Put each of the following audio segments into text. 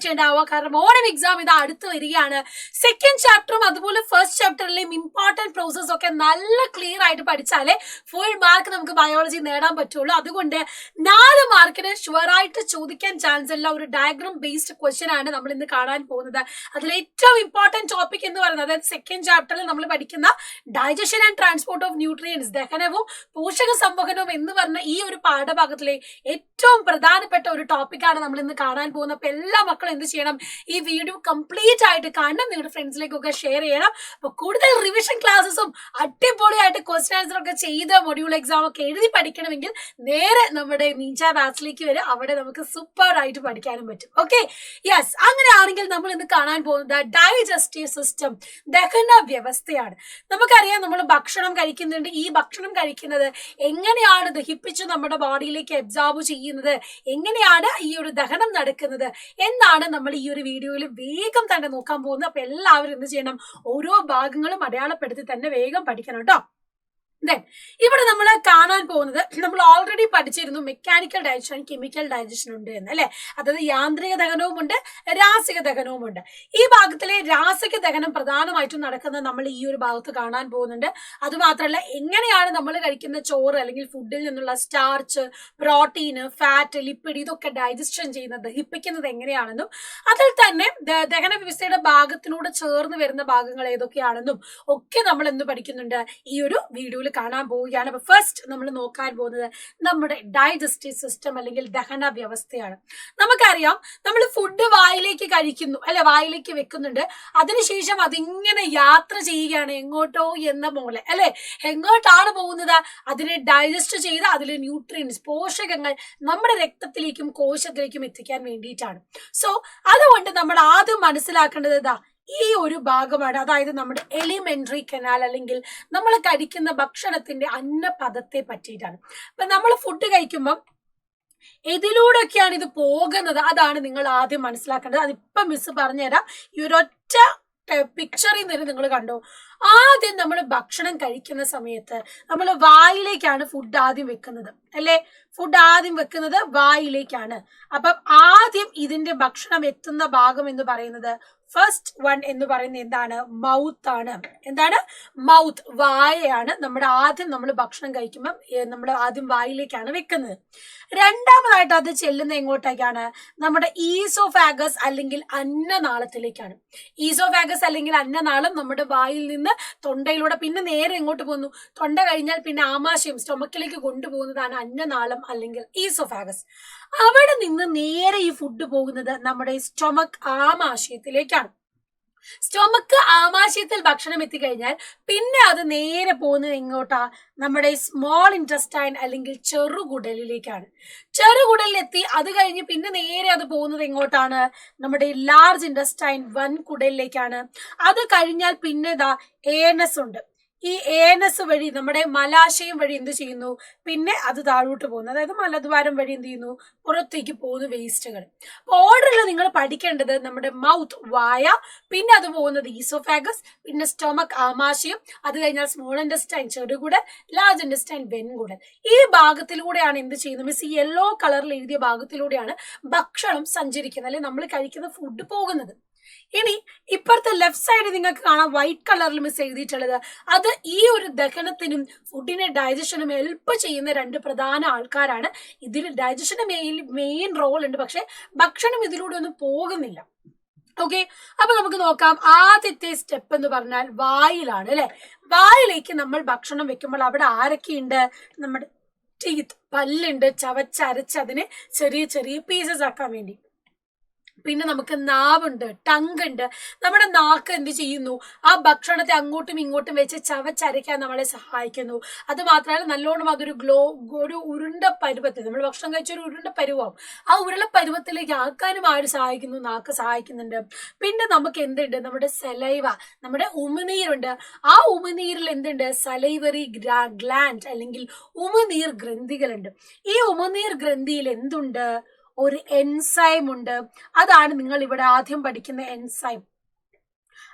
Concentrate ചെയ്യേണ്ടാവുക. കാരണം Onam exam ഇത് അടുത്ത് വരികയാണ്. സെക്കൻഡ് ചാപ്റ്ററും അതുപോലെ ഫസ്റ്റ് ചാപ്റ്ററിലെയും ഇമ്പോർട്ടന്റ് പ്രോസസ് ഒക്കെ നല്ല ക്ലിയർ ആയിട്ട് പഠിച്ചാലേ ഫുൾ മാർക്ക് നമുക്ക് ബയോളജി നേടാൻ പറ്റുള്ളൂ. അതുകൊണ്ട് 4 മാർക്കിന് ഷുവറായിട്ട് ചോദിക്കാൻ ചാൻസ് ഉള്ള ഒരു ഡയഗ്രാം ബേസ്ഡ് ക്വസ്റ്റ്യൻ ആണ് നമ്മൾ ഇന്ന് കാണാൻ പോകുന്നത്. അതിൽ ഏറ്റവും ഇമ്പോർട്ടന്റ് ടോപ്പിക് എന്ന് പറയുന്നത്, അതായത് സെക്കൻഡ് ചാപ്റ്ററിൽ നമ്മൾ പഠിക്കുന്ന digestion and transport of nutrients, ദഹനവും പോഷക സംവഹനവും എന്ന് പറഞ്ഞ ഈ ഒരു പാഠഭാഗത്തിലെ ഏറ്റവും പ്രധാനപ്പെട്ട ഒരു ടോപ്പിക്കാണ് നമ്മൾ ഇന്ന് കാണാൻ പോകുന്നത്. അപ്പൊ എല്ലാ മക്കളും എന്ത് ചെയ്യണം, ഈ വീഡിയോ കംപ്ലീറ്റ് ആയിട്ട് കാണണം, നിങ്ങളുടെ ഫ്രണ്ട്സിലേക്കൊക്കെ ഷെയർ ചെയ്യണം. അപ്പൊ കൂടുതൽ റിവിഷൻ ക്ലാസ്സും അടിപൊളിയായിട്ട് ക്വസ്റ്റ്യൻ ആൻസർ ഒക്കെ ചെയ്ത് മൊഡ്യൂൾ എക്സാം ഒക്കെ എഴുതി പഠിക്കണമെങ്കിൽ നേരെ നമ്മുടെ നീഞ്ച ബാച്ചിലേക്ക് വരും. അവിടെ നമുക്ക് സൂപ്പർ ആയിട്ട് പഠിക്കാനും പറ്റും. Okay, yes. അങ്ങനെയാണെങ്കിൽ നമ്മൾ ഇന്ന് കാണാൻ പോകുന്നത് ഡൈജസ്റ്റീവ് സിസ്റ്റം, ദഹന വ്യവസ്ഥയാണ്. നമുക്കറിയാം, നമ്മൾ ഭക്ഷണം കഴിക്കുന്നുണ്ട്. ഈ ഭക്ഷണം കഴിക്കുന്നത് എങ്ങനെയാണ് ദഹിപ്പിച്ച് നമ്മുടെ ബോഡിയിലേക്ക് അബ്സോർബ് ചെയ്യുന്നത്, എങ്ങനെയാണ് ഈ ഒരു ദഹനം നടക്കുന്നത് എന്നാണ് നമ്മൾ ഈ ഒരു വീഡിയോയിൽ വേഗം തന്നെ നോക്കാൻ പോകുന്നത്. അപ്പൊ എല്ലാവരും എന്ത് ചെയ്യണം, ഓരോ ഭാഗങ്ങളും അടയാളപ്പെടുത്തി തന്നെ വേഗം പഠിക്കണം കേട്ടോ. ഇവിടെ നമ്മൾ കാണാൻ പോകുന്നത്, നമ്മൾ ഓൾറെഡി പഠിച്ചിരുന്നു മെക്കാനിക്കൽ ഡൈജഷൻ, കെമിക്കൽ ഡൈജഷൻ ഉണ്ട് എന്ന്, അല്ലെ? അതായത് യാന്ത്രിക ദഹനവും ഉണ്ട്, രാസിക ദഹനവും ഉണ്ട്. ഈ ഭാഗത്തിലെ രാസിക ദഹനം പ്രധാനമായിട്ടും നടക്കുന്നത് നമ്മൾ ഈ ഒരു ഭാഗത്ത് കാണാൻ പോകുന്നുണ്ട്. അതുമാത്രമല്ല, എങ്ങനെയാണ് നമ്മൾ കഴിക്കുന്ന ചോറ് അല്ലെങ്കിൽ ഫുഡിൽ നിന്നുള്ള സ്റ്റാർച്ച്, പ്രോട്ടീന്, ഫാറ്റ്, ലിപ്പിഡ് ഇതൊക്കെ ഡൈജഷൻ ചെയ്യുന്നത്, ദഹിപ്പിക്കുന്നത് എങ്ങനെയാണെന്നും അതിൽ തന്നെ ദഹന വ്യവസ്ഥയുടെ ഭാഗത്തിനോട് ചേർന്ന് വരുന്ന ഭാഗങ്ങൾ ഏതൊക്കെയാണെന്നും ഒക്കെ നമ്മൾ എന്ത് പഠിക്കുന്നുണ്ട്, ഈ ഒരു വീഡിയോയിൽ കാണാൻ പോവുകയാണ്. അപ്പൊ ഫസ്റ്റ് നമ്മൾ നോക്കാൻ പോകുന്നത് നമ്മുടെ ഡൈജസ്റ്റീവ് സിസ്റ്റം അല്ലെങ്കിൽ ദഹന വ്യവസ്ഥയാണ്. നമുക്കറിയാം, നമ്മൾ ഫുഡ് വായിലേക്ക് കഴിക്കുന്നു, അല്ലെ? വായിലേക്ക് വെക്കുന്നുണ്ട്. അതിനുശേഷം അതിങ്ങനെ യാത്ര ചെയ്യുകയാണ് എങ്ങോട്ടോ എന്ന പോലെ, അല്ലെ? എങ്ങോട്ടാണ് പോകുന്നത്? അതിനെ ഡൈജസ്റ്റ് ചെയ്ത് അതിലെ ന്യൂട്രിയൻസ്, പോഷകങ്ങൾ നമ്മുടെ രക്തത്തിലേക്കും കോശത്തിലേക്കും എത്തിക്കാൻ വേണ്ടിയിട്ടാണ്. സോ അതുകൊണ്ട് നമ്മൾ ആദ്യം മനസ്സിലാക്കേണ്ടത് ഈ ഒരു ഭാഗമാണ്. അതായത് നമ്മുടെ എലിമെന്ററി കനാൽ അല്ലെങ്കിൽ നമ്മൾ കഴിക്കുന്ന ഭക്ഷണത്തിന്റെ അന്നപദത്തെ പറ്റിയിട്ടാണ്. അപ്പൊ നമ്മൾ ഫുഡ് കഴിക്കുമ്പോൾ ഇതിലൂടെയൊക്കെയാണ് ഇത് പോകുന്നത്. അതാണ് നിങ്ങൾ ആദ്യം മനസ്സിലാക്കേണ്ടത്. അതിപ്പം മിസ് പറഞ്ഞുതരാം. ഈ ഒരൊറ്റ പിക്ചറിൽ നിന്ന് നിങ്ങൾ കണ്ടോ, ആദ്യം നമ്മൾ ഭക്ഷണം കഴിക്കുന്ന സമയത്ത് നമ്മൾ വായിലേക്കാണ് ഫുഡ് ആദ്യം വെക്കുന്നത്, അല്ലെ? ഫുഡ് ആദ്യം വെക്കുന്നത് വായിലേക്കാണ്. അപ്പം ആദ്യം ഇതിന്റെ ഭക്ഷണം എത്തുന്ന ഭാഗം എന്ന് പറയുന്നത്, ഫസ്റ്റ് വൺ എന്ന് പറയുന്നത് എന്താണ്? മൗത്ത് ആണ്. എന്താണ്? മൗത്ത്, വായയാണ്. നമ്മൾ ഭക്ഷണം കഴിക്കുമ്പോൾ നമ്മൾ ആദ്യം വായിലേക്കാണ് വെക്കുന്നത്. രണ്ടാമതായിട്ട് അത് ചെല്ലുന്ന എങ്ങോട്ടേക്കാണ്? നമ്മുടെ ഈസോഫാഗസ് അല്ലെങ്കിൽ അന്നനാളത്തിലേക്കാണ്. ഈസോഫാഗസ് അല്ലെങ്കിൽ അന്നനാളം നമ്മുടെ വായിൽ നിന്ന് തൊണ്ടയിലൂടെ പിന്നെ നേരെ എങ്ങോട്ട് പോകുന്നു? തൊണ്ട കഴിഞ്ഞാൽ പിന്നെ ആമാശയം, സ്റ്റൊമക്കിലേക്ക് കൊണ്ടുപോകുന്നതാണ് അന്നനാളം അല്ലെങ്കിൽ ഈസോഫാഗസ്. അവിടെ നിന്ന് നേരെ ഈ ഫുഡ് പോകുന്നത് നമ്മുടെ സ്റ്റൊമക്, ആമാശയത്തിലേക്കാണ്. സ്റ്റൊമക്ക്, ആമാശയത്തിൽ ഭക്ഷണം എത്തിക്കഴിഞ്ഞാൽ പിന്നെ അത് നേരെ പോകുന്നത് എങ്ങോട്ടാ? നമ്മുടെ സ്മോൾ ഇൻറ്റസ്റ്റൈൻ അല്ലെങ്കിൽ ചെറുകുടലിലേക്കാണ്. ചെറുകുടലിലെത്തി അത് കഴിഞ്ഞ് പിന്നെ നേരെ അത് പോകുന്നത് എങ്ങോട്ടാണ്? നമ്മുടെ ലാർജ് ഇൻറ്റസ്റ്റൈൻ, വൻകുടലിലേക്കാണ്. അത് കഴിഞ്ഞാൽ പിന്നെ ഏനസ് ഉണ്ട്. ഈ ഏനസ് വഴി നമ്മുടെ മലാശയം വഴി എന്ത് ചെയ്യുന്നു? പിന്നെ അത് താഴോട്ട് പോകുന്നു. അതായത് മലദ്വാരം വഴി എന്ത് ചെയ്യുന്നു? പുറത്തേക്ക് പോകുന്നു വേസ്റ്റുകൾ. ഓർഡറിൽ നിങ്ങൾ പഠിക്കേണ്ടത് നമ്മുടെ മൗത്ത്, വായ, പിന്നെ അത് പോകുന്നത് ഈസോഫാഗസ്, പിന്നെ സ്റ്റൊമക്, ആമാശയം, അത് കഴിഞ്ഞാൽ സ്മോൾ ഇൻറ്റസ്റ്റൈൻ, ചെറുകുടൽ, ലാർജ് ഇൻറ്റസ്റ്റൈൻ, വെൻകുടൽ. ഈ ഭാഗത്തിലൂടെയാണ് എന്ത് ചെയ്യുന്നത്? മിസ് ഈ യെല്ലോ കളറിൽ എഴുതിയ ഭാഗത്തിലൂടെയാണ് ഭക്ഷണം സഞ്ചരിക്കുന്നത്, അല്ലെങ്കിൽ നമ്മൾ കഴിക്കുന്ന ഫുഡ് പോകുന്നത്. ഇനി ഇപ്പുറത്തെ ലെഫ്റ്റ് സൈഡ് നിങ്ങൾക്ക് കാണാം വൈറ്റ് കളറിൽ മിസ് എഴുതിയിട്ടുള്ളത്. അത് ഈ ഒരു ദഹനത്തിനും ഫുഡിനെ ഡൈജഷനും ഹെൽപ്പ് ചെയ്യുന്ന 2 പ്രധാന ആൾക്കാരാണ്. ഇതിൽ ഡൈജഷന് മെയിൻ റോൾ ഉണ്ട്, പക്ഷെ ഭക്ഷണം ഇതിലൂടെ ഒന്നും പോകുന്നില്ല. ഓക്കെ, അപ്പൊ നമുക്ക് നോക്കാം. ആദ്യത്തെ സ്റ്റെപ്പ് എന്ന് പറഞ്ഞാൽ വായിലാണ്, അല്ലെ? വായിലേക്ക് നമ്മൾ ഭക്ഷണം വെക്കുമ്പോൾ അവിടെ ആരൊക്കെയുണ്ട്? നമ്മുടെ ടീത്ത്, പല്ലുണ്ട്, ചവച്ചരച്ച് അതിനെ ചെറിയ ചെറിയ പീസസ് ആക്കാൻ വേണ്ടി. പിന്നെ നമുക്ക് നാവുണ്ട്, ടങ് ഉണ്ട്. നമ്മുടെ നാക്ക് എന്ത് ചെയ്യുന്നു? ആ ഭക്ഷണത്തെ അങ്ങോട്ടും ഇങ്ങോട്ടും വെച്ച് ചവച്ചരയ്ക്കാൻ നമ്മളെ സഹായിക്കുന്നു. അത് മാത്രമല്ല, നല്ലോണം അതൊരു ഒരു ഉരുണ്ട പരുവത്തിൽ, നമ്മൾ ഭക്ഷണം കഴിച്ച ഒരു ഉരുണ്ട പരുവാവും. ആ ഉരുള പരുവത്തിലേക്ക് ആക്കാനും ആര് സഹായിക്കുന്നു? നാക്ക് സഹായിക്കുന്നുണ്ട്. പിന്നെ നമുക്ക് എന്തുണ്ട്? നമ്മുടെ സലൈവ, നമ്മുടെ ഉമിനീരുണ്ട്. ആ ഉമിനീരിൽ എന്തുണ്ട്? സലൈവറി ഗ്ലാൻഡ് അല്ലെങ്കിൽ ഉമിനീർ ഗ്രന്ഥികളുണ്ട്. ഈ ഉമിനീർ ഗ്രന്ഥിയിൽ എന്തുണ്ട്? ഒരു എൻസൈം ഉണ്ട്. അതാണ് നിങ്ങൾ ഇവിടെ ആദ്യം പഠിക്കുന്ന എൻസൈം.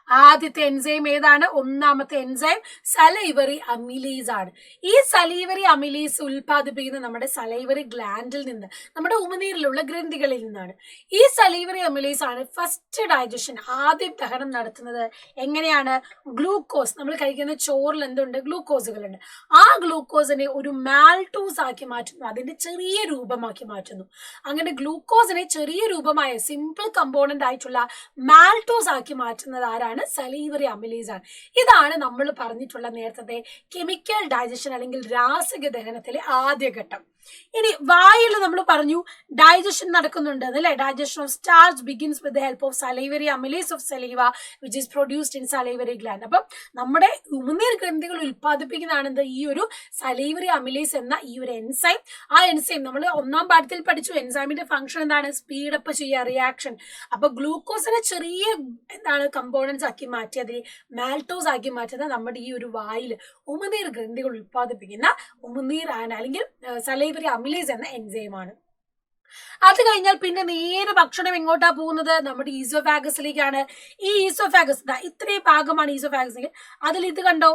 ആദ്യത്തെ എൻസൈം ഏതാണ്? ഒന്നാമത്തെ എൻസൈം സലൈവറി അമിലേസ് ആണ്. ഈ സലൈവറി അമിലേസ് ഉൽപ്പാദിപ്പിക്കുന്നത് നമ്മുടെ സലൈവറി ഗ്ലാൻഡിൽ നിന്ന്, നമ്മുടെ ഉമിനീരിലുള്ള ഗ്രന്ഥികളിൽ നിന്നാണ്. ഈ സലൈവറി അമിലേസ് ആണ് ഫസ്റ്റ് ഡൈജഷൻ, ആദ്യം ദഹനം നടത്തുന്നത്. എങ്ങനെയാണ്? ഗ്ലൂക്കോസ്, നമ്മൾ കഴിക്കുന്ന ചോറിൽ എന്തുണ്ട്? ഗ്ലൂക്കോസുകളുണ്ട്. ആ ഗ്ലൂക്കോസിനെ ഒരു മാൽട്ടോസ് ആക്കി മാറ്റുന്നു, അതിന്റെ ചെറിയ രൂപമാക്കി മാറ്റുന്നു. അങ്ങനെ ഗ്ലൂക്കോസിനെ ചെറിയ രൂപമായ സിമ്പിൾ കമ്പോണന്റ് ആയിട്ടുള്ള മാൽട്ടോസ് ആക്കി മാറ്റുന്നത് ആരാണ്? സലൈവറി അമിലേസ് ആണ്. ഇതാണ് നമ്മൾ പറഞ്ഞിട്ടുള്ള നേരത്തെ കെമിക്കൽ ഡൈജഷൻ അല്ലെങ്കിൽ രാസക ദഹനത്തിലെ ആദ്യ ഘട്ടം. ഇനി വായിൽ നമ്മൾ പറഞ്ഞു ഡൈജഷൻ നടക്കുന്നുണ്ട് അല്ലേ? Digestion of starch begins with the help of salivary amylase of saliva which is produced in salivary gland. അപ്പം നമ്മുടെ ഉമിനീർ ഗ്രന്ഥികൾ ഉൽപ്പാദിപ്പിക്കുന്നതാണ് ഈ ഒരു സലൈവറി അമിലേസ് എന്ന ഈ ഒരു എൻസൈം. ആ എൻസൈം നമ്മൾ ഒന്നാം പാഠത്തിൽ പഠിച്ചു. എൻസൈമിന്റെ ഫംഗ്ഷൻ എന്താണ്? സ്പീഡപ്പ് ചെയ്യുക റിയാക്ഷൻ. അപ്പൊ ഗ്ലൂക്കോസിനെ ചെറിയ എന്താണ് കമ്പോണൻസ് ആക്കി മാറ്റി അതിനെ മാൽട്ടോസ് ആക്കി മാറ്റുന്ന നമ്മുടെ ഈ ഒരു വായിൽ ഉമിനീർ ഗ്രന്ഥികൾ ഉൽപ്പാദിപ്പിക്കുന്ന ഉമിനീർ ആണ് അല്ലെങ്കിൽ സലൈവറി അമിലേസ് എന്ന എൻസൈമാണ്. അത് കഴിഞ്ഞാൽ പിന്നെ നേരെ ഭക്ഷണം എങ്ങോട്ടാ പോകുന്നത്? നമ്മുടെ ഈസോഫാഗസിലേക്കാണ്. ഈ ഈസോഫാഗസ് ഇത്രയും ഭാഗമാണ് ഈസോഫാഗസ്. അതിൽ ഇത് കണ്ടോ,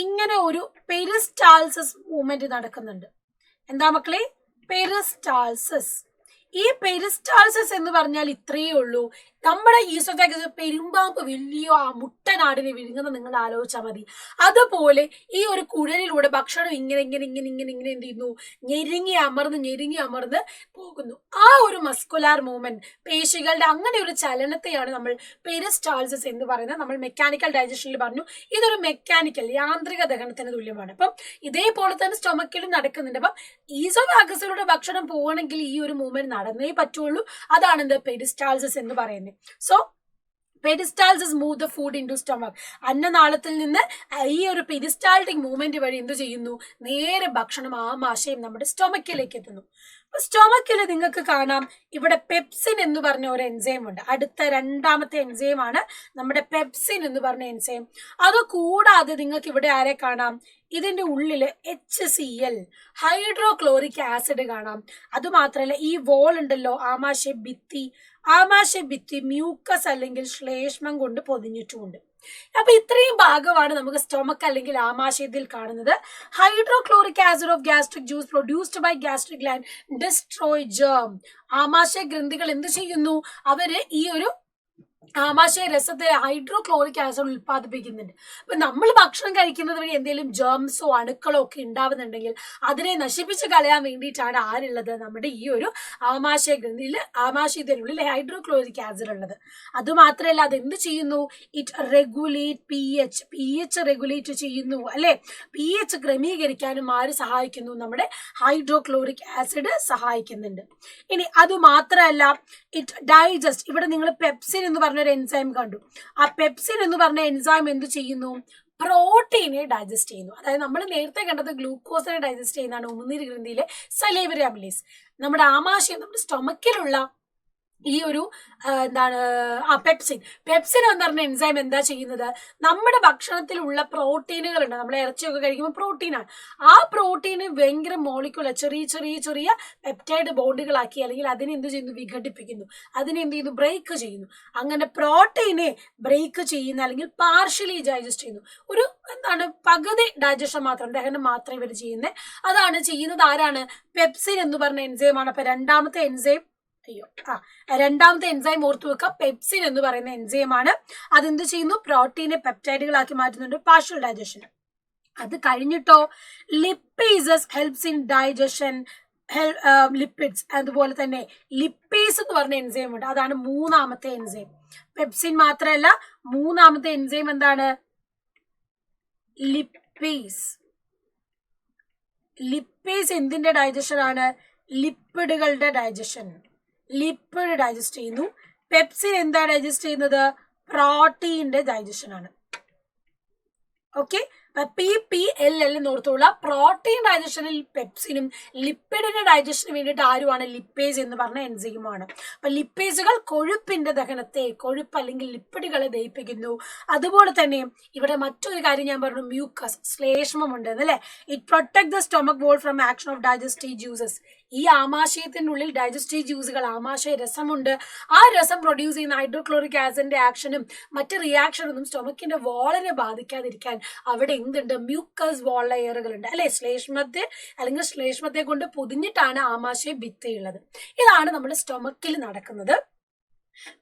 ഇങ്ങനെ ഒരു പെരിസ്റ്റാൾസിസ് മൂവ്മെന്റ് നടക്കുന്നുണ്ട്. എന്താ മക്കളെ? പെരിസ്റ്റാൾസിസ്. ഈ പെരിസ്റ്റാൾസിസ് എന്ന് പറഞ്ഞാൽ ഇത്രയേ ഉള്ളൂ. നമ്മുടെ ഈസോഫാഗസ് പെരുമ്പാമ്പ് വലിയ ആ മുട്ടനാടിനെ വിഴുങ്ങുന്ന നിങ്ങൾ ആലോചിച്ചാൽ മതി. അതുപോലെ ഈ ഒരു കുഴലിലൂടെ ഭക്ഷണം ഇങ്ങനെ ഇങ്ങനെ ഇങ്ങനെ ഇങ്ങനെ ഇങ്ങനെ എന്ത് ചെയ്യുന്നു? ഞെരുങ്ങി അമർന്ന് പോകുന്നു. ആ ഒരു മസ്കുലാർ മൂവ്മെന്റ്, പേശികളുടെ അങ്ങനെ ഒരു ചലനത്തെയാണ് നമ്മൾ പെരിസ്റ്റാൾസിസ് എന്ന് പറയുന്നത്. നമ്മൾ മെക്കാനിക്കൽ ഡൈജഷനിൽ പറഞ്ഞു ഇതൊരു മെക്കാനിക്കൽ യാന്ത്രിക ദഹനത്തിന് തുല്യമാണ്. അപ്പം ഇതേപോലെ തന്നെ സ്റ്റൊമക്കിലും നടക്കുന്നുണ്ട്. അപ്പം ഈസോഫാഗസിലൂടെ ഭക്ഷണം പോകണമെങ്കിൽ ഈ ഒരു മൂവ്മെന്റ് നടന്നേ പറ്റുള്ളൂ. അതാണ് എന്ത്? പെരിസ്റ്റാൾസിസ് എന്ന് പറയുന്നത്. So peristalsis move the food into stomach. അന്നനാളത്തിൽ നിന്ന് ഈ ഒരു പെരിസ്റ്റാൾട്ടിക് മൂവ്മെന്റ് വഴി എന്ത് ചെയ്യുന്നു? നേരെ ഭക്ഷണം ആമാശയം നമ്മുടെ സ്റ്റൊമക്കിലേക്ക് എത്തുന്നു. സ്റ്റൊമക്കിൽ നിങ്ങൾക്ക് കാണാം ഇവിടെ പെപ്സിൻ എന്ന് പറഞ്ഞ ഒരു എൻസൈം ഉണ്ട്. അടുത്ത രണ്ടാമത്തെ എൻസൈം ആണ് നമ്മുടെ പെപ്സിൻ എന്ന് പറഞ്ഞ എൻസൈം. അത് കൂടാതെ നിങ്ങൾക്ക് ഇവിടെ ആരെ കാണാം? ഇതിന്റെ ഉള്ളില് HCl ഹൈഡ്രോക്ലോറിക് ആസിഡ് കാണാം. അതുമാത്രമല്ല ഈ വോൾ ഉണ്ടല്ലോ, ആമാശയ ഭിത്തി മ്യൂക്കസ് അല്ലെങ്കിൽ ശ്ലേഷ്മം കൊണ്ട് പൊതിഞ്ഞിട്ടുമുണ്ട്. അപ്പൊ ഇത്രയും ഭാഗമാണ് നമുക്ക് സ്റ്റൊമക്ക് അല്ലെങ്കിൽ ആമാശയത്തിൽ കാണുന്നത്. Hydrochloric acid of gastric juice produced by gastric gland destroy germ. ആമാശയ ഗ്രന്ഥികൾ എന്ത് ചെയ്യുന്നു? അവര് ഈ ഒരു ആമാശയ രസത്തെ ഹൈഡ്രോക്ലോറിക് ആസിഡ് ഉൽപ്പാദിപ്പിക്കുന്നുണ്ട്. അപ്പൊ നമ്മൾ ഭക്ഷണം കഴിക്കുന്നത് വഴി എന്തെങ്കിലും ജേംസോ അണുക്കളോ ഒക്കെ ഉണ്ടാവുന്നുണ്ടെങ്കിൽ അതിനെ നശിപ്പിച്ച് കളയാൻ വേണ്ടിയിട്ടാണ് ആരുള്ളത്? നമ്മുടെ ഈ ഒരു ആമാശയ ഗ്രന്ഥിയിൽ ആമാശയത്തിനുള്ളിൽ ഹൈഡ്രോക്ലോറിക് ആസിഡ് ഉള്ളത്. അതുമാത്രമല്ല അത് എന്ത് ചെയ്യുന്നു? ഇറ്റ് റെഗുലേറ്റ് pH റെഗുലേറ്റ് ചെയ്യുന്നു അല്ലെ? pH ക്രമീകരിക്കാനും ആര് സഹായിക്കുന്നു? നമ്മുടെ ഹൈഡ്രോക്ലോറിക് ആസിഡ് സഹായിക്കുന്നുണ്ട്. ഇനി അത് മാത്രമല്ല ഇറ്റ് ഡൈജസ്റ്റ്. ഇവിടെ നിങ്ങൾ പെപ്സിൻ എന്ന് പറഞ്ഞ ഒരു എൻസൈം കണ്ടു. ആ പെപ്സിൻ എന്ന് പറഞ്ഞ എൻസൈം എന്ത് ചെയ്യുന്നു? പ്രോട്ടീനെ ഡൈജസ്റ്റ് ചെയ്യുന്നു. അതായത് നമ്മൾ നേരത്തെ കണ്ടത് ഗ്ലൂക്കോസിനെ ഡൈജസ്റ്റ് ചെയ്യുന്നതാണ് ഉമിനീർ ഗ്രന്ഥിയിലെ സലൈവറി അമിലേസ്. നമ്മുടെ ആമാശയം നമ്മുടെ സ്റ്റൊമക്കിലുള്ള ഈ ഒരു എന്താണ് പെപ്സിൻ എന്ന് പറഞ്ഞ എൻസൈം എന്താ ചെയ്യുന്നത്? നമ്മുടെ ഭക്ഷണത്തിലുള്ള പ്രോട്ടീനുകൾ ഉണ്ട്. നമ്മൾ ഇറച്ചിയൊക്കെ കഴിക്കുമ്പോൾ പ്രോട്ടീനാണ്. ആ പ്രോട്ടീന് ഭയങ്കര മോളിക്യുലർ ചെറിയ പെപ്റ്റൈഡ് ബോണ്ടുകളാക്കി അല്ലെങ്കിൽ അതിനെ എന്ത് ചെയ്യുന്നു? വിഘടിപ്പിക്കുന്നു. അതിനെ എന്ത് ചെയ്യുന്നു? ബ്രേക്ക് ചെയ്യുന്നു. അങ്ങനെ പ്രോട്ടീനെ ബ്രേക്ക് ചെയ്യുന്ന അല്ലെങ്കിൽ പാർഷ്യലി ഡൈജസ്റ്റ് ചെയ്യുന്നു. ഒരു എന്താണ് പകുതി ഡൈജഷൻ മാത്രം, ദഹനം മാത്രം ഇവർ ചെയ്യുന്നത്. അതാണ് ചെയ്യുന്നത് ആരാണ്? പെപ്സിൻ എന്ന് പറഞ്ഞ എൻസൈമാണ്. അപ്പൊ രണ്ടാമത്തെ എൻസൈം ഓർത്തു വെക്കുക, പെപ്സിൻ എന്ന് പറയുന്ന എൻസൈമാണ്. അതെന്ത് ചെയ്യുന്നു? പ്രോട്ടീനെ പെപ്റ്റൈഡുകളാക്കി മാറ്റുന്നുണ്ട്, പാർഷ്യൽ ഡൈജഷൻ. അത് കഴിഞ്ഞിട്ടോ lipases helps in digestion lipids. അതുപോലെ തന്നെ ലിപ്പേസ് എന്ന് പറഞ്ഞ എൻസൈം ഉണ്ട്. അതാണ് മൂന്നാമത്തെ എൻസൈം. പെപ്സിൻ മാത്രമല്ല മൂന്നാമത്തെ എൻസൈം എന്താണ്? ലിപ്പേസ് എന്തിന്റെ ഡൈജഷൻ ആണ്? ലിപ്പിഡുകളുടെ ഡൈജഷൻ. ലിപ്പിഡ് ഡൈജസ്റ്റ് ചെയ്യുന്നു. പെപ്സിൻ എന്താ ഡൈജസ്റ്റ് ചെയ്യുന്നത്? പ്രോട്ടീന്റെ ഡൈജഷൻ ആണ്. ഓക്കെ, PPL എന്ന് ഓർത്തുള്ള പ്രോട്ടീൻ ഡൈജഷനിൽ പെപ്സിനും ലിപ്പിഡിന്റെ ഡൈജഷന് വേണ്ടിയിട്ട് ആരുമാണ് ലിപ്പേസ് എന്ന് പറഞ്ഞ എൻസൈമാണ്. അപ്പൊ ലിപ്പേസുകൾ കൊഴുപ്പിന്റെ ദഹനത്തെ, കൊഴുപ്പ് അല്ലെങ്കിൽ ലിപ്പിഡുകളെ ദഹിപ്പിക്കുന്നു. അതുപോലെ തന്നെ ഇവിടെ മറ്റൊരു കാര്യം ഞാൻ പറഞ്ഞു, മ്യൂക്കസ്, ശ്ലേഷ്മമുണ്ട് അല്ലെ. It protect the stomach wall from action of digestive juices. ഈ ആമാശയത്തിനുള്ളിൽ ഡൈജസ്റ്റീവ് ജ്യൂസുകൾ, ആമാശയ രസമുണ്ട്. ആ രസം പ്രൊഡ്യൂസ് ചെയ്യുന്ന ഹൈഡ്രോക്ലോറിക് ആസിഡിന്റെ ആക്ഷനും മറ്റ് റിയാക്ഷനൊന്നും സ്റ്റൊമക്കിന്റെ വാളിനെ ബാധിക്കാതിരിക്കാൻ അവിടെ എന്തുണ്ട്, മ്യൂക്കസ് വാൾ ലെയറുകളുണ്ട് അല്ലെ. ശ്ലേഷ്മത്തെ കൊണ്ട് പൊതിഞ്ഞിട്ടാണ് ആമാശയ ഭിത്തിയുള്ളത്. ഇതാണ് നമ്മുടെ സ്റ്റൊമക്കിൽ നടക്കുന്നത്.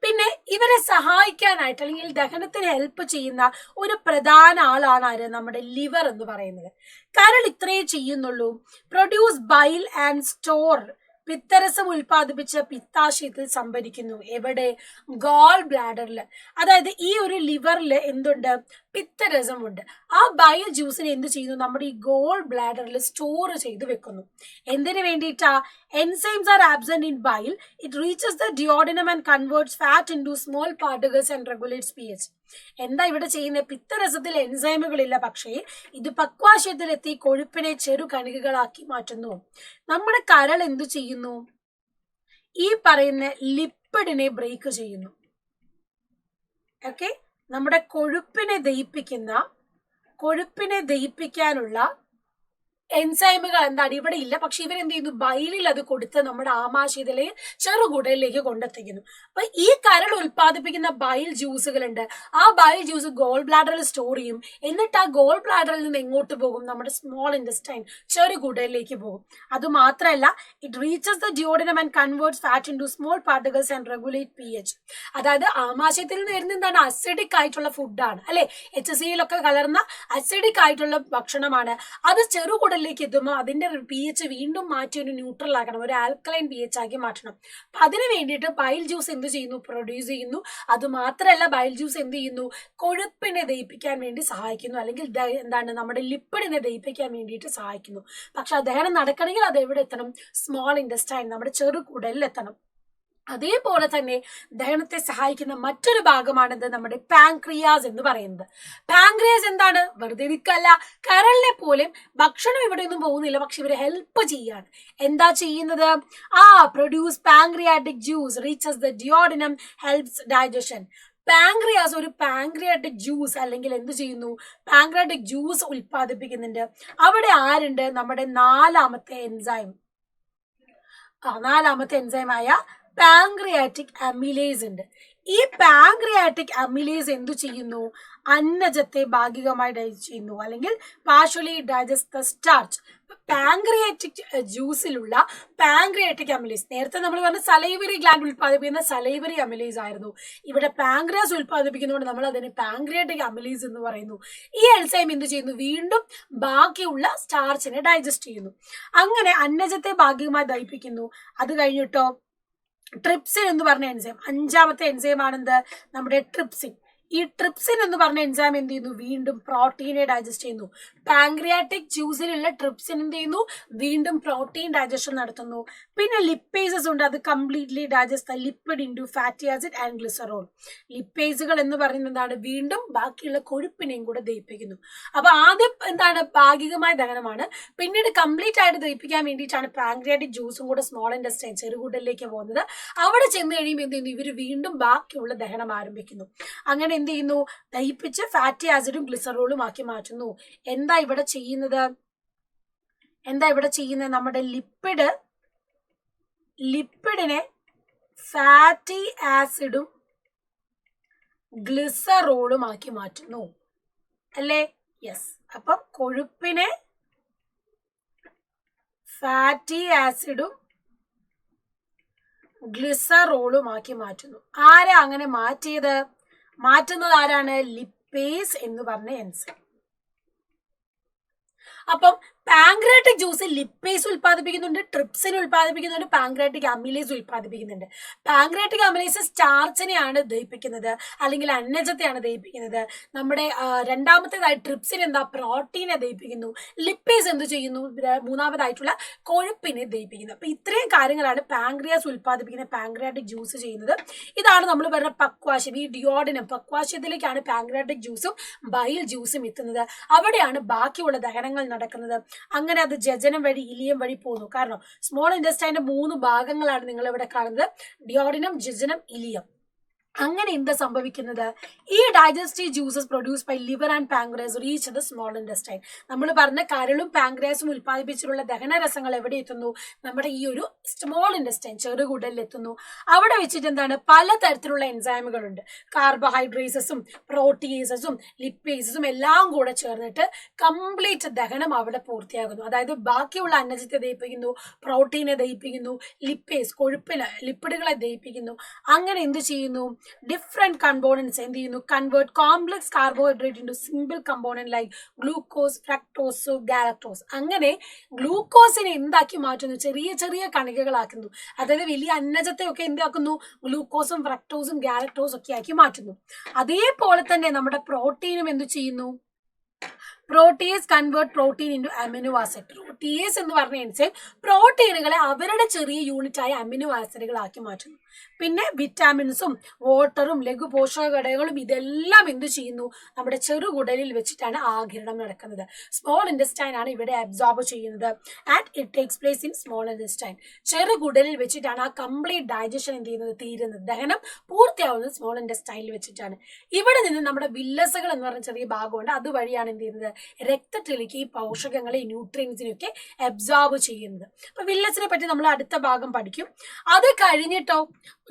പിന്നെ ഇവരെ സഹായിക്കാനായിട്ട് അല്ലെങ്കിൽ ദഹനത്തിന് ഹെൽപ്പ് ചെയ്യുന്ന ഒരു പ്രധാന ആളാണ് ആര്, നമ്മുടെ ലിവർ എന്ന് പറയുന്നത്. കരൾ ഇത്രയേ ചെയ്യുന്നുള്ളൂ, പ്രൊഡ്യൂസ് ബൈൽ ആൻഡ് സ്റ്റോർ. പിത്തരസം ഉൽപ്പാദിപ്പിച്ച പിത്താശയത്തിൽ സംഭരിക്കുന്നു. എവിടെ, ഗോൾ ബ്ലാഡറിൽ. അതായത് ഈ ഒരു ലിവറിൽ എന്തുണ്ട്, പിത്തരസമുണ്ട്. ആ ബൈൽ ജ്യൂസിനെ എന്ത് ചെയ്യുന്നു, നമ്മുടെ ഈ ഗോൾ ബ്ലാഡറിൽ സ്റ്റോർ ചെയ്ത് വെക്കുന്നു. എന്തിനു വേണ്ടിയിട്ടാ, enzymes are absent in bile. It reaches the duodenum and converts fat into small particles and regulates pH. എന്താ ഇവിടെ ചെയ്യുന്നത്, പിത്തരസത്തിൽ എൻസൈമുകളില്ല, പക്ഷേ ഇത് പക്വാശയത്തിലെത്തി കൊഴുപ്പിനെ ചെറു കണികകളാക്കി മാറ്റുന്നു. നമ്മുടെ കരൾ എന്തു ചെയ്യുന്നു, ഈ പറയുന്ന ലിപ്പിഡിനെ ബ്രേക്ക് ചെയ്യുന്നു. ഓക്കെ, നമ്മുടെ കൊഴുപ്പിനെ ദഹിപ്പിക്കാനുള്ള എൻസൈമുകൾ എന്താണ് ഇവിടെ ഇല്ല, പക്ഷെ ഇവരെന്ത് ചെയ്യുന്നു, ബൈലിൽ അത് കൊടുത്ത് നമ്മുടെ ആമാശയത്തിലെ ചെറുകുടലിലേക്ക് കൊണ്ടെത്തിക്കുന്നു. അപ്പൊ ഈ കരൾ ഉൽപ്പാദിപ്പിക്കുന്ന ബൈൽ ജ്യൂസുകളുണ്ട്. ആ ബൈൽ ജ്യൂസ് ഗോൾ ബ്ലാഡറിൽ സ്റ്റോർ ചെയ്യും. എന്നിട്ട് ആ ഗോൾ ബ്ലാഡറിൽ നിന്ന് എങ്ങോട്ട് പോകും, നമ്മുടെ സ്മോൾ ഇൻറ്റസ്റ്റൈൻ, ചെറുകുടലിലേക്ക് പോകും. അത് മാത്രമല്ല, it reaches the duodenum and converts fat into small particles and regulate pH. അതായത് ആമാശയത്തിൽ നിന്ന് വരുന്ന എന്താണ്, അസിഡിക് ആയിട്ടുള്ള ഫുഡാണ് അല്ലെ. HCl കലർന്ന അസിഡിക് ആയിട്ടുള്ള ഭക്ഷണമാണ്. അത് ചെറുകുടൽ എത്തുമ്പോൾ അതിന്റെ pH വീണ്ടും മാറ്റി ഒരു ന്യൂട്രൽ ആക്കണം, ഒരു ആൽക്കലൈൻ pH ആക്കി മാറ്റണം. അപ്പൊ അതിന് വേണ്ടിയിട്ട് ബൈൽ ജ്യൂസ് എന്ത് ചെയ്യുന്നു, പ്രൊഡ്യൂസ് ചെയ്യുന്നു. അത് മാത്രമല്ല, ബൈൽ ജ്യൂസ് എന്ത് ചെയ്യുന്നു, കൊഴുപ്പിനെ ദഹിപ്പിക്കാൻ വേണ്ടി സഹായിക്കുന്നു, അല്ലെങ്കിൽ എന്താണ്, നമ്മുടെ ലിപ്പിഡിനെ ദഹിപ്പിക്കാൻ വേണ്ടിയിട്ട് സഹായിക്കുന്നു. പക്ഷെ ദഹനം നടക്കണമെങ്കിൽ അത് എവിടെ എത്തണം, സ്മോൾ ഇൻറ്റസ്റ്റൈൻ, നമ്മുടെ ചെറുകുടലിൽ എത്തണം. അതേപോലെ തന്നെ ദഹനത്തെ സഹായിക്കുന്ന മറ്റൊരു ഭാഗമാണിത്, നമ്മുടെ പാൻക്രിയാസ് എന്ന് പറയുന്നത്. പാൻക്രിയാസ് എന്താണ്, വെറുതെ നിൽക്കല്ല, കരളിനെ പോലെ ഭക്ഷണം ഇവിടെ ഒന്നും പോകുന്നില്ല, പക്ഷെ ഇവരെ ഹെൽപ്പ് ചെയ്യാണ്. എന്താ ചെയ്യുന്നത്, produce pancreatic juice, reaches the duodenum, helps digestion. Pancreas ഒരു പാൻക്രിയാറ്റിക് ജ്യൂസ് അല്ലെങ്കിൽ എന്ത് ചെയ്യുന്നു, പാൻക്രിയാറ്റിക് ജ്യൂസ് ഉൽപ്പാദിപ്പിക്കുന്നുണ്ട്. അവിടെ ആരുണ്ട്, നമ്മുടെ നാലാമത്തെ എൻസൈമായ പാൻക്രിയാറ്റിക് അമിലേസ് ഉണ്ട്. ഈ പാൻക്രിയാറ്റിക് അമിലേസ് എന്തു ചെയ്യുന്നു, അന്നജത്തെ ഭാഗികമായി ഡൈജസ്റ്റ് ചെയ്യുന്നു, അല്ലെങ്കിൽ partially digest the starch. Pancreatic ജ്യൂസിലുള്ള പാൻക്രിയാറ്റിക് അമിലേസ്, നേരത്തെ നമ്മൾ പറഞ്ഞ സലൈവറി ഗ്ലാൻഡ് ഉൽപ്പാദിപ്പിക്കുന്ന സലൈവറി അമിലേസ് ആയിരുന്നു. ഇവിടെ പാൻക്രിയാസ് ഉൽപ്പാദിപ്പിക്കുന്നതുകൊണ്ട് നമ്മൾ അതിനെ പാൻക്രിയാറ്റിക് അമിലേസ് എന്ന് പറയുന്നു. ഈ എൻസൈം എന്ത് ചെയ്യുന്നു, വീണ്ടും ബാക്കിയുള്ള സ്റ്റാർച്ചിനെ ഡൈജസ്റ്റ് ചെയ്യുന്നു. അങ്ങനെ അന്നജത്തെ ഭാഗികമായി ദഹിപ്പിക്കുന്നു. അത് കഴിഞ്ഞിട്ടോ ട്രിപ്സിൻ എന്ന് പറഞ്ഞ എൻസൈം, അഞ്ചാമത്തെ എൻസൈം ആണെന്ത്, നമ്മുടെ ട്രിപ്സിൻ. ഈ ട്രിപ്സിൻ എന്ന് പറഞ്ഞ എൻസൈം എന്ത് ചെയ്യുന്നു, വീണ്ടും പ്രോട്ടീനെ ഡൈജസ്റ്റ് ചെയ്യുന്നു. പാൻക്രിയാറ്റിക് ജ്യൂസിലുള്ള ട്രിപ്സിൻ എന്ത് ചെയ്യുന്നു, വീണ്ടും പ്രോട്ടീൻ ഡൈജഷൻ നടത്തുന്നു. പിന്നെ ലിപ്പേസസ് ഉണ്ട്, അത് completely digest the lipid into fatty acid and glycerol. ലിപ്പേസുകൾ എന്ന് പറയുന്നത് എന്താണ്, വീണ്ടും ബാക്കിയുള്ള കൊഴുപ്പിനെയും കൂടെ ദഹിപ്പിക്കുന്നു. അപ്പൊ ആദ്യം എന്താണ്, ഭാഗികമായ ദഹനമാണ്. പിന്നീട് കംപ്ലീറ്റ് ആയിട്ട് ദഹിപ്പിക്കാൻ വേണ്ടിയിട്ടാണ് പാൻക്രിയാറ്റിക് ജ്യൂസും കൂടെ സ്മോൾ ഇൻറ്റസ്റ്റൈൻ, ചെറുകുടലിലേക്ക് പോകുന്നത്. അവിടെ ചെന്ന് കഴിയുമ്പോൾ എന്ത് ചെയ്യുന്നു, ഇവർ വീണ്ടും ബാക്കിയുള്ള ദഹനം ആരംഭിക്കുന്നു. അങ്ങനെ എന്ത് ചെയ്യുന്നു, ദഹിപ്പിച്ച് ഫാറ്റി ആസിഡും ഗ്ലിസറോളും ആക്കി മാറ്റുന്നു. എന്താ ഇവിടെ ചെയ്യുന്നത്, നമ്മുടെ ലിപ്പിഡിനെ ഫാറ്റി ആസിഡും ഗ്ലിസറോളും ആക്കി മാറ്റുന്നു അല്ലേ. യെസ്, അപ്പം കൊഴുപ്പിനെ ഫാറ്റി ആസിഡും ഗ്ലിസറോളും ആക്കി മാറ്റുന്നു. ആരാ അങ്ങനെ മാറ്റുന്നത് ആരാണ്, ലിപ്പേസ് എന്ന് പറഞ്ഞ എൻസൈം. അപ്പം പാങ്ക്രിയാറ്റിക് ജ്യൂസ് ലിപ്പേസ് ഉൽപ്പാദിപ്പിക്കുന്നുണ്ട്, ട്രിപ്സിൻ ഉൽപ്പാദിപ്പിക്കുന്നുണ്ട്, പാങ്ക്രിയാറ്റിക് അമിലേസ് ഉൽപ്പാദിപ്പിക്കുന്നുണ്ട്. പാങ്ക്രിയാറ്റിക് അമിലേസ് സ്റ്റാർച്ചിനെയാണ് ദഹിപ്പിക്കുന്നത്, അല്ലെങ്കിൽ അന്നജത്തെയാണ് ദഹിപ്പിക്കുന്നത്. നമ്മുടെ രണ്ടാമത്തേതായി ട്രിപ്സിൻ എന്താ, പ്രോട്ടീനെ ദഹിപ്പിക്കുന്നു. ലിപ്പേസ് എന്ത് ചെയ്യുന്നു, മൂന്നാമതായിട്ടുള്ള കൊഴുപ്പിനെ ദഹിപ്പിക്കുന്നു. അപ്പൊ ഇത്രയും കാര്യങ്ങളാണ് പാങ്ക്രിയാസ് ഉൽപ്പാദിപ്പിക്കുന്ന പാങ്ക്രിയാറ്റിക് ജ്യൂസ് ചെയ്യുന്നത്. ഇതാണ് നമ്മൾ പറഞ്ഞ പക്വാശയം. ഈ ഡിയോഡിനം പക്വാശയത്തിലേക്കാണ് പാങ്ക്രിയാറ്റിക് ജ്യൂസും ബൈൽ ജ്യൂസും എത്തുന്നത്. അവിടെയാണ് ബാക്കിയുള്ള ദഹനങ്ങൾ നടക്കുന്നത്. അങ്ങനെ അത് ജജനം വഴി ഇലിയം വഴി പോകുന്നു. കാരണം സ്മോൾ ഇൻറ്റസ്റ്റൈൻ്റെ 3 ഭാഗങ്ങളാണ് നിങ്ങൾ ഇവിടെ കാണുന്നത്, ഡിയോഡിനം, ജജനം, ഇലിയം. അങ്ങനെ എന്താ സംഭവിക്കുന്നത്, ഈ digestive juices produce by liver and pancreas reach the small intestine. നമ്മൾ പറഞ്ഞ കരളും പാങ്ക്രിയാസും ഉൽപ്പാദിപ്പിച്ചിട്ടുള്ള ദഹനരസങ്ങൾ എവിടെ എത്തുന്നു, നമ്മുടെ ഈ ഒരു സ്മോൾ ഇൻറ്റസ്റ്റൈൻ ചെറുകുടലിൽ എത്തുന്നു. അവിടെ വെച്ചിട്ട് എന്താണ്, പലതരത്തിലുള്ള എൻസൈമുകളുണ്ട്. കാർബോഹൈഡ്രേറ്റ്സും പ്രോട്ടീസസും ലിപ്പേസസും എല്ലാം കൂടെ ചേർന്നിട്ട് കംപ്ലീറ്റ് ദഹനം അവിടെ പൂർത്തിയാകുന്നു. അതായത് ബാക്കിയുള്ള അന്നജത്തെ ദഹിപ്പിക്കുന്നു, പ്രോട്ടീനെ ദഹിപ്പിക്കുന്നു, ലിപ്പേസ് കൊഴുപ്പിന് ലിപ്പിഡുകളെ ദഹിപ്പിക്കുന്നു. അങ്ങനെ എന്ത് ചെയ്യുന്നു, ഡിഫറെന്റ് കമ്പോണൻസ് എന്ത് ചെയ്യുന്നു, convert complex carbohydrate into simple component like glucose, fructose, galactose. അങ്ങനെ ഗ്ലൂക്കോസിനെ എന്താക്കി മാറ്റുന്നു, ചെറിയ ചെറിയ കണികകളാക്കുന്നു. അതായത് വലിയ അന്നജത്തെ ഒക്കെ എന്താക്കുന്നു, ഗ്ലൂക്കോസും ഫ്രക്ടോസും ഗാലക്ടോസും ഒക്കെ ആക്കി മാറ്റുന്നു. അതേപോലെ തന്നെ നമ്മുടെ പ്രോട്ടീനും എന്ത് ചെയ്യുന്നു, protease convert protein into amino acid. Protease എന്ന് പറഞ്ഞ എൻസൈം പ്രോട്ടീനുകളെ അവരുടെ ചെറിയ യൂണിറ്റായ അമിനോ ആസിഡുകളാക്കി മാറ്റുന്നു. പിന്നെ വിറ്റാമിൻസും വാട്ടറും ലഘു പോഷക ഘടകങ്ങളും ഇതെല്ലാം എന്ത് ചെയ്യുന്നു, നമ്മുടെ ചെറുകുടലിൽ വെച്ചിട്ടാണ് ആഗിരണം നടക്കുന്നത്. സ്മോൾ ഇൻറ്റസ്റ്റൈൻ ആണ് ഇവിടെ അബ്സോർബ് ചെയ്യുന്നത്. And it takes place in small intestine. ചെറുകുടലിൽ വെച്ചിട്ടാണ് ആ കംപ്ലീറ്റ് ഡൈജഷൻ എന്ത് ചെയ്യുന്നത്, തീരുന്നത്, ദഹനം പൂർത്തിയാവുന്നത് സ്മോൾ ഇൻറ്റസ്റ്റൈനിൽ വെച്ചിട്ടാണ്. ഇവിടെ നിന്ന് നമ്മുടെ വില്ലസുകൾ എന്ന് പറഞ്ഞ ചെറിയ ഭാഗമുണ്ട്, അതുവഴിയാണ് എന്ത് ചെയ്യുന്നത്, രക്തത്തിലേക്ക് ഈ പോഷകങ്ങളെ ന്യൂട്രിയൻസിനെയൊക്കെ അബ്സോർബ് ചെയ്യുന്നത്. അപ്പൊ വില്ലസിനെ പറ്റി നമ്മൾ അടുത്ത ഭാഗം പഠിക്കും. അത് കഴിഞ്ഞിട്ടോ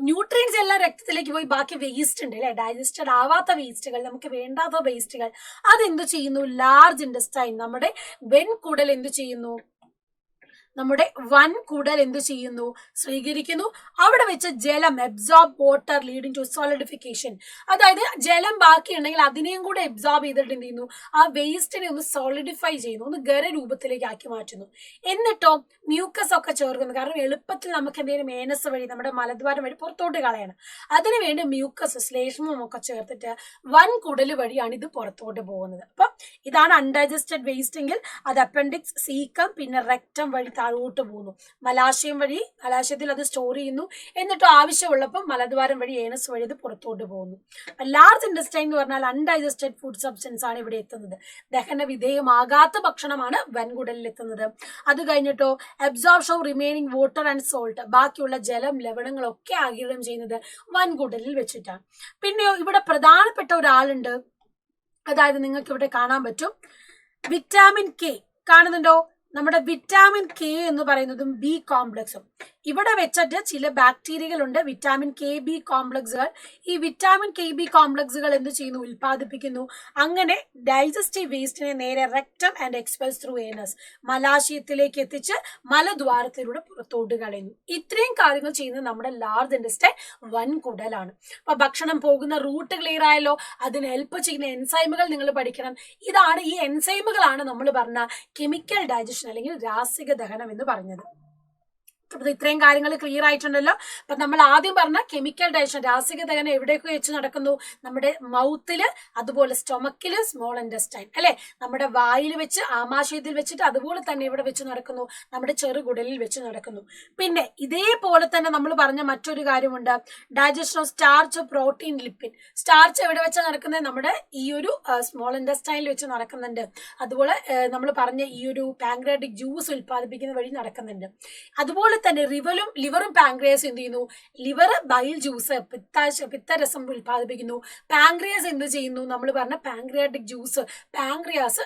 ന്യൂട്രിയൻസ് എല്ലാം രക്തത്തിലേക്ക് പോയി ബാക്കി വേസ്റ്റ് ഉണ്ട് അല്ലെ, ഡൈജസ്റ്റഡ് ആവാത്ത വേസ്റ്റുകൾ, നമുക്ക് വേണ്ടാത്ത വേസ്റ്റുകൾ, അതെന്ത് ചെയ്യുന്നു, ലാർജ് ഇൻറ്റസ്റ്റൈൻ നമ്മുടെ വെൺകുടൽ എന്ത് ചെയ്യുന്നു, നമ്മുടെ വൻകുടൽ എന്ത് ചെയ്യുന്നു, സ്വീകരിക്കുന്നു. അവിടെ വെച്ച് ജലം absorb water leading to solidification. അതായത് ജലം ബാക്കിയുണ്ടെങ്കിൽ അതിനെയും കൂടെ അബ്സോർബ് ചെയ്തിട്ട് എന്ത് ചെയ്യുന്നു, ആ വേസ്റ്റിനെ ഒന്ന് സോളിഡിഫൈ ചെയ്യുന്നു, ഒന്ന് ഖരരൂപത്തിലേക്ക് ആക്കി മാറ്റുന്നു. എന്നിട്ടോ മ്യൂക്കസ് ഒക്കെ ചേർക്കുന്നു. കാരണം എളുപ്പത്തിൽ നമുക്ക് എന്തെങ്കിലും മേനസ് വഴി നമ്മുടെ മലദ്വാരം വഴി പുറത്തോട്ട് കളയണം. അതിനുവേണ്ടി മ്യൂക്കസ് ശ്ലേഷ്മം ഒക്കെ ചേർത്തിട്ട് വൻകുടൽ വഴിയാണ് ഇത് പുറത്തോട്ട് പോകുന്നത്. അപ്പം ഇതാണ് അൺഡൈജസ്റ്റഡ് വേസ്റ്റ് എങ്കിൽ അത് അപ്പൻഡിക്സ്, സീക്കം, പിന്നെ റെക്ടം വഴി താഴോട്ട് പോകുന്നു. മലാശയം വഴി, മലാശയത്തിൽ അത് സ്റ്റോർ ചെയ്യുന്നു. എന്നിട്ട് ആവശ്യമുള്ളപ്പോൾ മലദ്വാരം വഴി ഏനസ് വഴി ഇത് പുറത്തോട്ട് പോകുന്നു. ലാർജ് ഇൻറ്റസ്റ്റൈൻ എന്ന് പറഞ്ഞാൽ അൺഡൈജസ്റ്റഡ് ഫുഡ് സബ്സ്റ്റൻസ് ആണ് ഇവിടെ എത്തുന്നത്. ദഹന വിധേയമാകാത്ത ഭക്ഷണമാണ് വൻകുടലിൽ എത്തുന്നത്. അത് കഴിഞ്ഞിട്ടോ absorption of remaining water and salt, ബാക്കിയുള്ള ജലം ലവണങ്ങളൊക്കെ ആഗിരണം ചെയ്യുന്നത് വൻകുടലിൽ വെച്ചിട്ടാണ്. പിന്നെയോ ഇവിടെ പ്രധാനപ്പെട്ട ഒരാളുണ്ട്, അതായത് നിങ്ങൾക്ക് ഇവിടെ കാണാൻ പറ്റും വിറ്റാമിൻ കെ കാണുന്നുണ്ടോ. നമ്മുടെ വിറ്റാമിൻ കെ എന്ന് പറയുന്നതും ബി കോംപ്ലക്സും ഇവിടെ വെച്ചിട്ട് ചില ബാക്ടീരിയകളുണ്ട്, വിറ്റാമിൻ കെ ബി കോംപ്ലക്സുകൾ. ഈ വിറ്റാമിൻ കെ ബി കോംപ്ലക്സുകൾ എന്ത് ചെയ്യുന്നു, ഉൽപ്പാദിപ്പിക്കുന്നു. അങ്ങനെ ഡൈജസ്റ്റീവ് വേസ്റ്റിനെ നേരെ റെക്ടം ആൻഡ് എക്സ്പെൽസ് ത്രൂ ഏനസ്, മലാശയത്തിലേക്ക് എത്തിച്ച് മലദ്വാരത്തിലൂടെ പുറത്തോട്ട് കളയുന്നു. ഇത്രയും കാര്യങ്ങൾ ചെയ്യുന്നത് നമ്മുടെ ലാർജ് ഇൻറ്റസ്റ്റൈൻ വൻകുടലാണ്. അപ്പൊ ഭക്ഷണം പോകുന്ന റൂട്ട് ക്ലിയർ ആയല്ലോ. അതിന് ഹെൽപ്പ് ചെയ്യുന്ന എൻസൈമുകൾ നിങ്ങൾ പഠിക്കണം. ഇതാണ് ഈ എൻസൈമുകളാണ് നമ്മൾ പറഞ്ഞ കെമിക്കൽ ഡൈജഷൻ അല്ലെങ്കിൽ രാസിക ദഹനം എന്ന് പറഞ്ഞത്. ഇത്രയും കാര്യങ്ങൾ ക്ലിയർ ആയിട്ടുണ്ടല്ലോ. അപ്പൊ നമ്മൾ ആദ്യം പറഞ്ഞ കെമിക്കൽ ഡൈജഷൻ, രാസിക ദഹനം എവിടെയൊക്കെ വെച്ച് നടക്കുന്നു, നമ്മുടെ മൗത്തില്, അതുപോലെ സ്റ്റൊമക്കില്, സ്മോൾ ഇൻറ്റസ്റ്റൈൻ അല്ലെ, നമ്മുടെ വായിൽ വെച്ച്, ആമാശയത്തിൽ വെച്ചിട്ട്, അതുപോലെ തന്നെ ഇവിടെ വെച്ച് നടക്കുന്നു, നമ്മുടെ ചെറുകുടലിൽ വെച്ച് നടക്കുന്നു. പിന്നെ ഇതേപോലെ തന്നെ നമ്മൾ പറഞ്ഞ മറ്റൊരു കാര്യമുണ്ട്, digestion of starch, protein, lipid. Starch എവിടെ വെച്ചാൽ നടക്കുന്നത്, നമ്മുടെ ഈ ഒരു സ്മോൾ ഇൻറ്റസ്റ്റൈനിൽ വെച്ച് നടക്കുന്നുണ്ട്. അതുപോലെ നമ്മൾ പറഞ്ഞ ഈ ഒരു പാങ്ക്രിയാറ്റിക് ജ്യൂസ് ഉൽപ്പാദിപ്പിക്കുന്ന വഴി നടക്കുന്നുണ്ട്. അതുപോലെ തന്നെ ലിവറും പാങ്ക്രിയാസും എന്ത് ചെയ്യുന്നു, ലിവർ ബൈൽ ജ്യൂസ് പിത്തരസം ഉൽപ്പാദിപ്പിക്കുന്നു. പാങ്ക്രിയാസ് എന്ത് ചെയ്യുന്നു, നമ്മൾ പറഞ്ഞ പാങ്ക്രിയാറ്റിക് ജ്യൂസ് പാങ്ക്രിയാസ്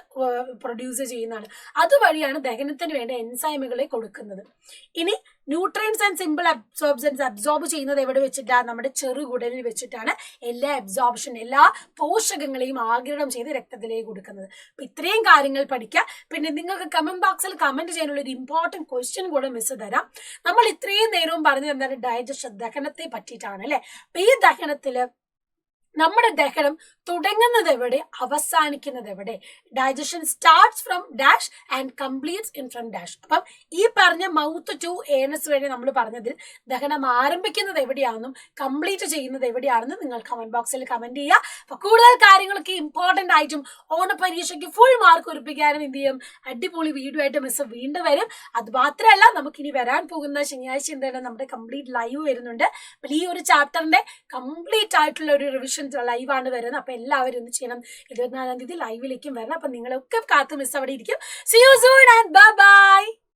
പ്രൊഡ്യൂസ് ചെയ്യുന്നതാണ്. അതുവഴിയാണ് ദഹനത്തിന് വേണ്ട എൻസൈമുകളെ കൊടുക്കുന്നത്. ഇനി ന്യൂട്രിയൻസ് ആൻഡ് സിമ്പിൾ അബ്സോർബ്ഷൻസ് അബ്സോർബ് ചെയ്യുന്നത് എവിടെ വെച്ചിട്ടാണ്, നമ്മുടെ ചെറുകുടലിൽ വെച്ചിട്ടാണ് എല്ലാ അബ്സോർപ്ഷൻ, എല്ലാ പോഷകങ്ങളെയും ആഗിരണം ചെയ്ത് രക്തത്തിലേക്ക് കൊടുക്കുന്നത്. അപ്പൊ ഇത്രയും കാര്യങ്ങൾ പഠിക്കുക. പിന്നെ നിങ്ങൾക്ക് കമന്റ് ബോക്സിൽ കമന്റ് ചെയ്യാനുള്ള ഒരു ഇമ്പോർട്ടന്റ് ക്വസ്റ്റ്യൻ കൂടെ മിസ് തരാം. നമ്മൾ ഇത്രയും നേരവും പറഞ്ഞത് എന്താണ്, ഡൈജഷൻ, ദഹനത്തെ പറ്റിയിട്ടാണ് അല്ലെ. അപ്പൊ ഈ ദഹനത്തില് നമ്മുടെ ദഹനം തുടങ്ങുന്നത് എവിടെ, അവസാനിക്കുന്നത് എവിടെ? Digestion starts from dash and completes in from dash. അപ്പം ഈ പറഞ്ഞ മൗത്ത് ടു ഏനസ് വരെ നമ്മൾ പറഞ്ഞതിൽ ദഹനം ആരംഭിക്കുന്നത് എവിടെയാണെന്നും കംപ്ലീറ്റ് ചെയ്യുന്നത് എവിടെയാണെന്നും നിങ്ങൾ കമന്റ് ബോക്സിൽ കമന്റ് ചെയ്യുക. അപ്പൊ കൂടുതൽ കാര്യങ്ങളൊക്കെ ഇമ്പോർട്ടന്റ് ആയിട്ടും ഓണപരീക്ഷയ്ക്ക് ഫുൾ മാർക്ക് ഉറപ്പിക്കാനും എന്ത് ചെയ്യും, അടിപൊളി വീഡിയോ ആയിട്ട് മിസ് വീണ്ടും വരും. അത് മാത്രമല്ല നമുക്കിനി വരാൻ പോകുന്ന ശനിയാഴ്ച എന്താണ് നമ്മുടെ കംപ്ലീറ്റ് ലൈവ് വരുന്നുണ്ട്. അപ്പോൾ ഈ ഒരു ചാപ്റ്ററിന്റെ കംപ്ലീറ്റ് ആയിട്ടുള്ള ഒരു റിവിഷൻ ലൈവാണ് വരുന്നത്. അപ്പൊ എല്ലാവരും എന്ത് ചെയ്യണം, 24-ാം തീയതി ലൈവിലേക്കും വരണം. അപ്പൊ നിങ്ങളൊക്കെ കാത്ത് മിസ് അവിടെ ഇരിക്കും. See you soon and bye bye.